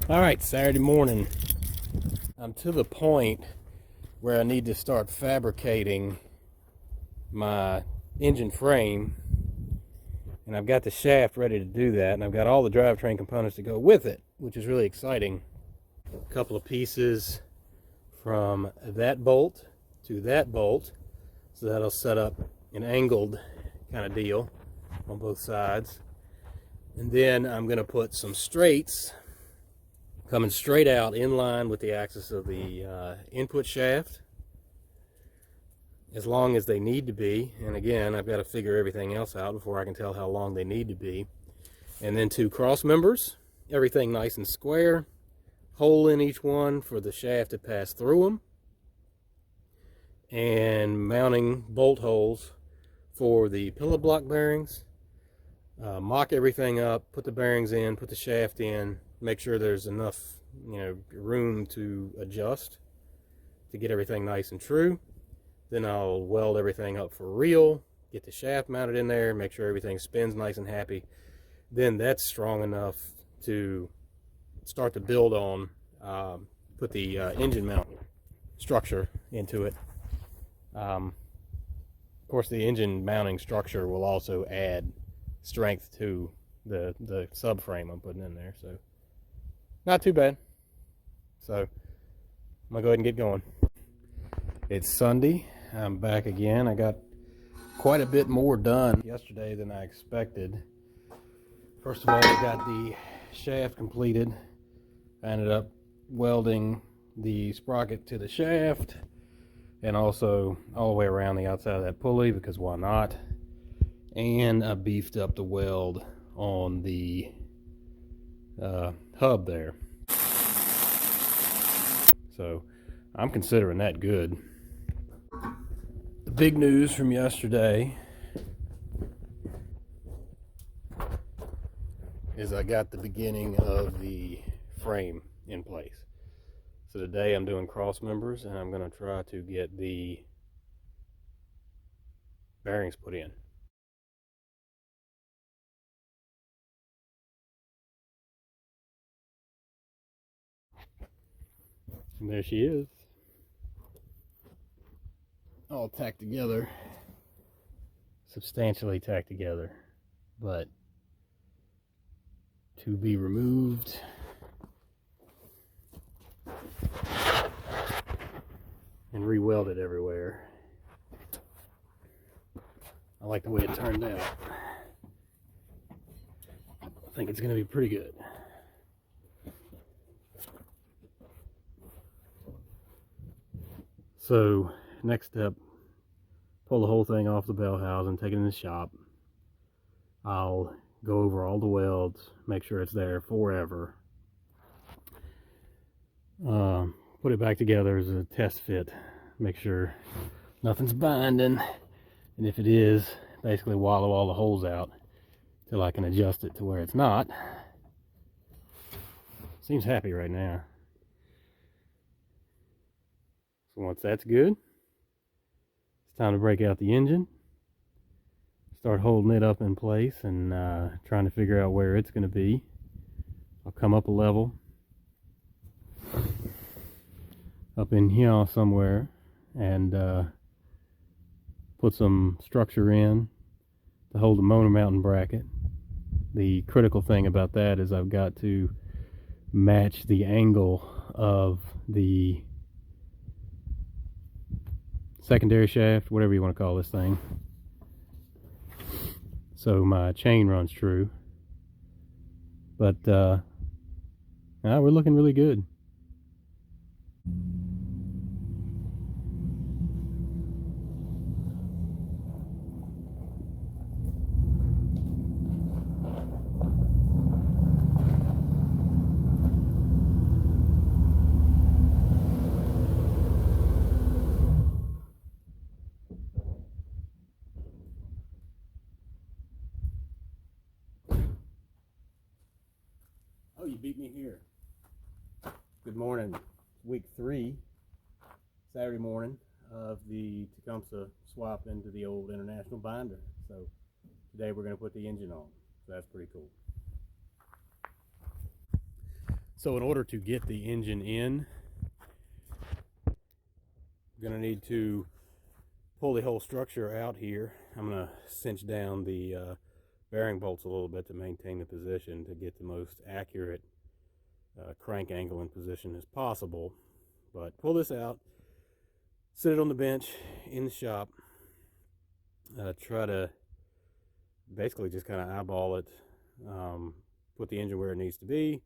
All right, Saturday morning. I'm to the point where I need to start fabricating my engine frame, and I've got the shaft ready to do that, and I've got all the drivetrain components to go with it, which is really exciting. A couple of pieces from that bolt to that bolt, so that'll set up an angled kind of deal on both sides. And then I'm going to put some straights coming straight out in line with the axis of the input shaft, as long as they need to be. And again, I've got to figure everything else out before I can tell how long they need to be. And then 2 cross members, everything nice and square, hole in each one for the shaft to pass through them, and mounting bolt holes for the pillow block bearings. Mock everything up, put the bearings in, put the shaft in, make sure there's enough, room to adjust to get everything nice and true. Then I'll weld everything up for real, get the shaft mounted in there, make sure everything spins nice and happy. Then that's strong enough to start to build on, put the engine mount structure into it. Of course, the engine mounting structure will also add strength to the subframe I'm putting in there, so not too bad. So I'm gonna go ahead and get going. It's Sunday. I'm back again. I got quite a bit more done yesterday than I expected. First of all, I got the shaft completed. I ended up welding the sprocket to the shaft, and also all the way around the outside of that pulley, because why not? And I beefed up the weld on the hub there. So I'm considering that good. The big news from yesterday is I got the beginning of the frame in place. So today I'm doing cross members, and I'm going to try to get the bearings put in. And there she is, all tacked together, substantially tacked together, but to be removed. And re-welded everywhere. I like the way it turned out. I think it's going to be pretty good. So next step, pull the whole thing off the bell housing, take it in the shop. I'll go over all the welds, make sure it's there forever. Put it back together as a test fit, make sure nothing's binding, and if it is, basically wallow all the holes out till I can adjust it to where it's not. Seems happy right now. So once that's good, it's time to break out the engine, start holding it up in place, and trying to figure out where it's going to be. I'll come up a level, up in here somewhere, and put some structure in to hold the motor mounting bracket. The critical thing about that is I've got to match the angle of the secondary shaft, whatever you want to call this thing, so my chain runs true. But now we're looking really good. Oh, you beat me here. Good morning. Week 3, Saturday morning of the Tecumseh swap into the old International binder. So today we're going to put the engine on. So that's pretty cool. So in order to get the engine in, I'm going to need to pull the whole structure out here. I'm going to cinch down the bearing bolts a little bit to maintain the position, to get the most accurate crank angle in position as possible. But pull this out, sit it on the bench in the shop, try to basically just kind of eyeball it, put the engine where it needs to be,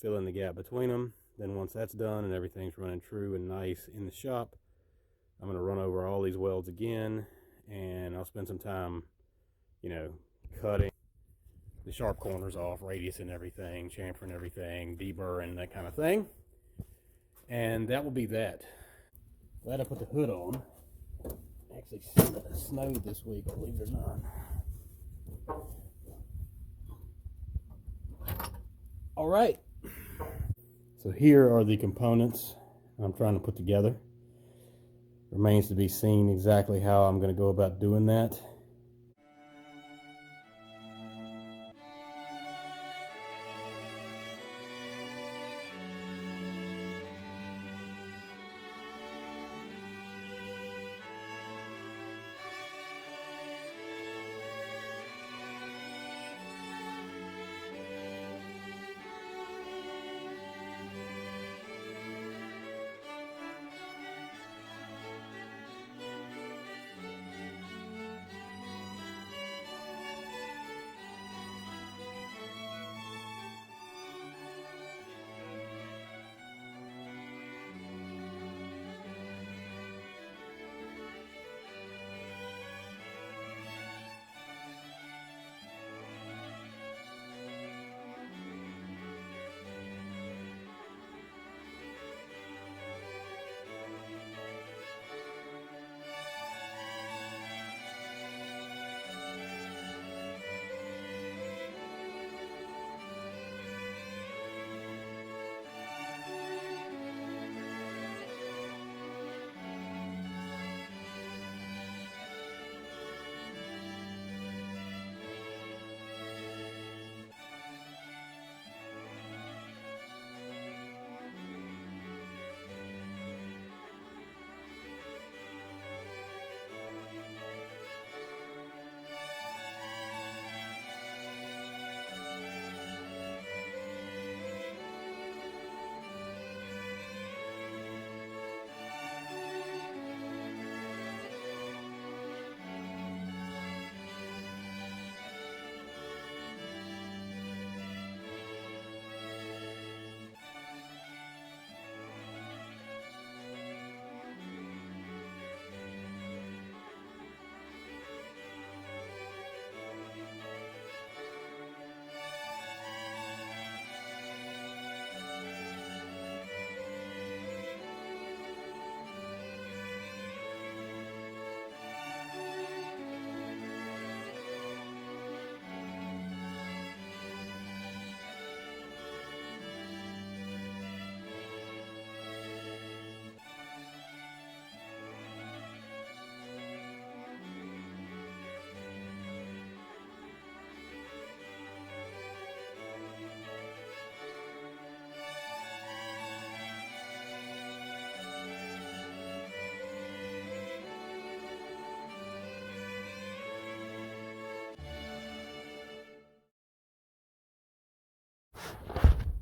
fill in the gap between them. Then once that's done and everything's running true and nice in the shop, I'm going to run over all these welds again, and I'll spend some time, you know, cutting the sharp corners off, radius and everything, chamfering everything, deburring, that kind of thing. And that will be that. Glad I put the hood on. Actually snowed this week, believe it or not. All right. So here are the components I'm trying to put together. Remains to be seen exactly how I'm going to go about doing that.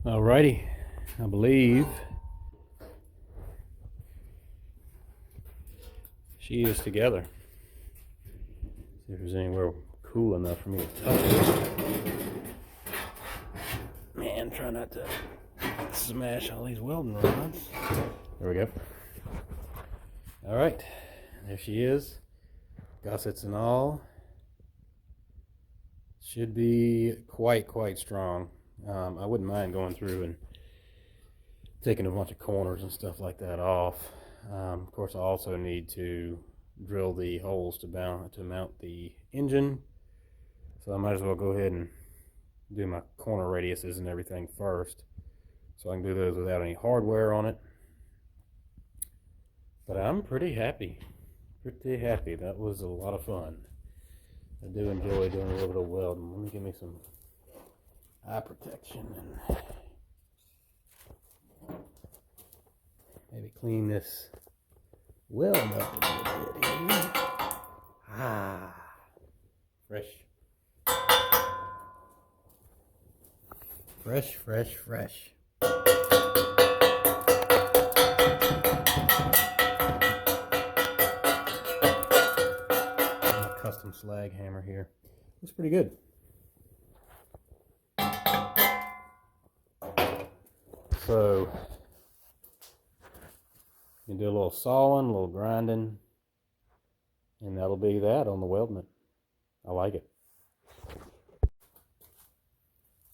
Alrighty, I believe she is together. See if there's anywhere cool enough for me to touch it. Man, try not to smash all these welding rods. There we go. Alright, there she is. Gussets and all. Should be quite strong. I wouldn't mind going through and taking a bunch of corners and stuff like that off. Of course, I also need to drill the holes to mount the engine. So I might as well go ahead and do my corner radiuses and everything first, so I can do those without any hardware on it. But I'm pretty happy. That was a lot of fun. I do enjoy doing a little bit of welding. Let me give me some eye protection. clean this weld up a little bit here. Ah, fresh. Fresh, fresh, fresh. My custom slag hammer here. Looks pretty good. So, you can do a little sawing, a little grinding, and that'll be that on the weldment. I like it.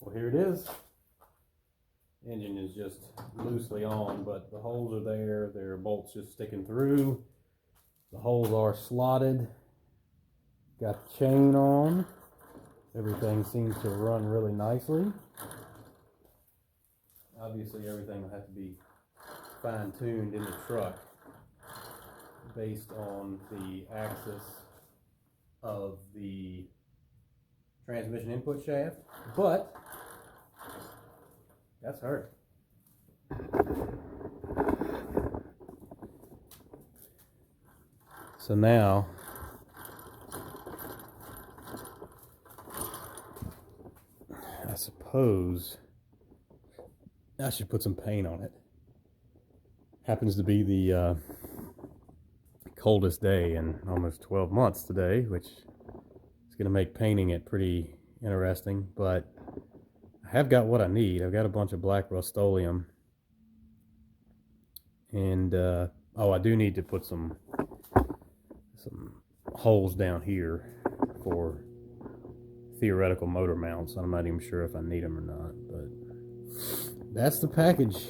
Well, here it is. Engine is just loosely on, but the holes are there. There are bolts just sticking through. The holes are slotted. Got the chain on. Everything seems to run really nicely. Obviously, everything will have to be fine-tuned in the truck based on the axis of the transmission input shaft, but that's her. So now I suppose I should put some paint on it. Happens to be the coldest day in almost 12 months today, which is going to make painting it pretty interesting, but I have got what I need. I've got a bunch of black Rust-Oleum, and oh, I do need to put some holes down here for theoretical motor mounts. I'm not even sure if I need them or not, but that's the package.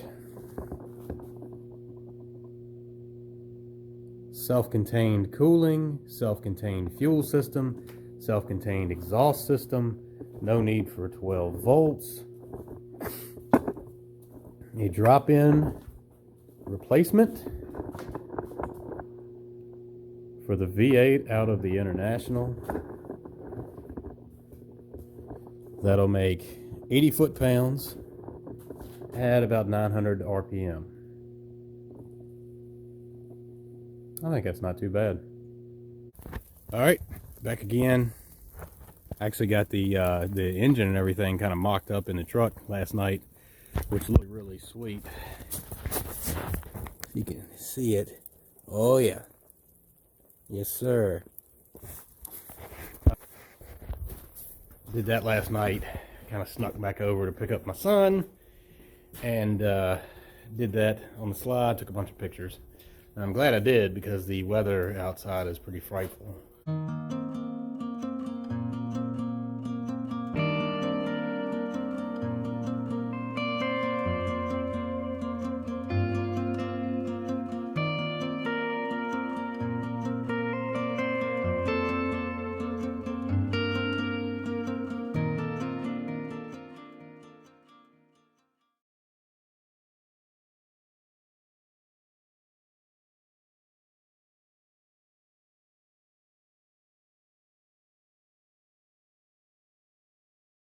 Self-contained cooling, self-contained fuel system, self-contained exhaust system, no need for 12 volts, a drop-in replacement for the V8 out of the International. That'll make 80 foot-pounds at about 900 RPM. I think that's not too bad. All right, back again. I actually got the engine and everything kind of mocked up in the truck last night, which looked really sweet. You can see it. Oh yeah. Yes, sir. Did that last night. Kind of snuck back over to pick up my son, and did that on the slide. Took a bunch of pictures. And I'm glad I did, because the weather outside is pretty frightful.